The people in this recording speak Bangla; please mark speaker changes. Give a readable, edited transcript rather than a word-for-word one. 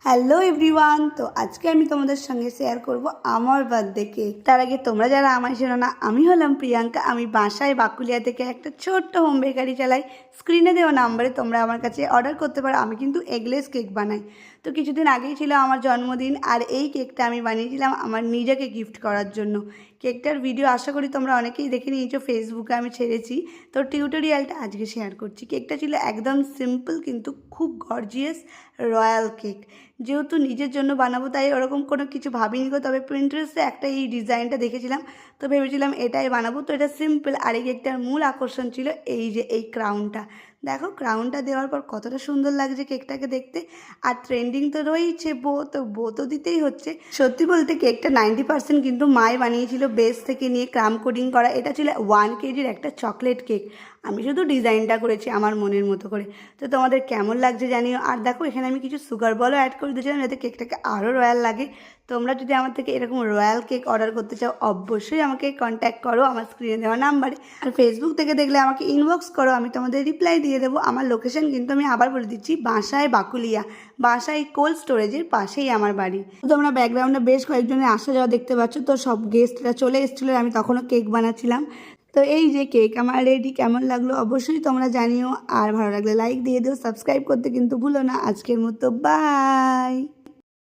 Speaker 1: হ্যালো এভরিওয়ান, তো আজকে আমি তোমাদের সঙ্গে শেয়ার করব আমার বার্থডে কেক। তার আগে তোমরা যারা আমায় চেনো না, আমি হলাম প্রিয়াঙ্কা। আমি বাসায় বাকুলিয়া থেকে একটা ছোট্ট হোম বেকারি চালাই। স্ক্রিনে দেওয়া নাম্বারে তোমরা আমার কাছে অর্ডার করতে পারো। আমি কিন্তু এগলেস কেক বানাই। তো কিছুদিন আগেই ছিল আমার জন্মদিন, আর এই কেকটা আমি বানিয়েছিলাম আমার নিজেকে গিফট করার জন্য। কেকটার ভিডিও আশা করি তোমরা অনেকেই দেখে নিয়েছো, ফেসবুকে আমি ছেড়েছি। তো টিউটোরিয়ালটা আজকে শেয়ার করছি। কেকটা ছিল একদম সিম্পল কিন্তু খুব গর্জিয়াস রয়্যাল কেক। যেহেতু নিজের জন্য বানাবো তাই ওরকম কোনো কিছু ভাবিনি গো, তবে প্রিন্টারেস্টে একটা এই ডিজাইনটা দেখেছিলাম, তো ভেবেছিলাম এটাই বানাবো। তো এটা সিম্পল, আর এই কেকটার মূল আকর্ষণ ছিল এই যে এই ক্রাউনটা। দেখো ক্রাউনটা দেওয়ার পর কতটা সুন্দর লাগছে কেকটাকে দেখতে। আর ট্রেন্ডিং তো রয়েছে বো তো দিতেই হচ্ছে। সত্যি বলতে কেকটা 90% কিন্তু মাই বানিয়েছিল, বেস থেকে নিয়ে ক্রাম কোডিং করা। এটা ছিল 1 কেজির একটা চকলেট কেক। আমি শুধু ডিজাইনটা করেছি আমার মনের মতো করে। তো তোমাদের কেমন লাগছে জানিও। আর দেখো এখানে আমি কিছু সুগার বলও অ্যাড করে দিয়েছিলাম যাতে কেকটাকে আরও রয়্যাল লাগে। তোমরা যদি আমার থেকে এরকম রয়্যাল কেক অর্ডার করতে চাও অবশ্যই আমাকে কন্ট্যাক্ট করো আমার স্ক্রিনে দেওয়া নাম্বারে। আর ফেসবুক থেকে দেখলে আমাকে ইনবক্স করো, আমি তোমাদের রিপ্লাই দিয়ে দেবো। আমার লোকেশন কিন্তু আমি আবার বলে দিচ্ছি, বাসায় বাকুলিয়া, বাসায় কোল্ড স্টোরেজের পাশেই আমার বাড়ি। তো তোমরা ব্যাকগ্রাউন্ডে বেশ কয়েকজনের আসা যাওয়া দেখতে পাচ্ছ। তো সব গেস্টরা চলে এসেছিলো, আমি তখনও কেক বানাচ্ছিলাম। তো এই যে কেক আমার রেডি, কেমন লাগলো অবশ্যই তোমরা জানিও। আর ভালো লাগলে লাইক দিয়ে দিও, সাবস্ক্রাইব করতে কিন্তু ভুলো না। আজকের মতো বাই।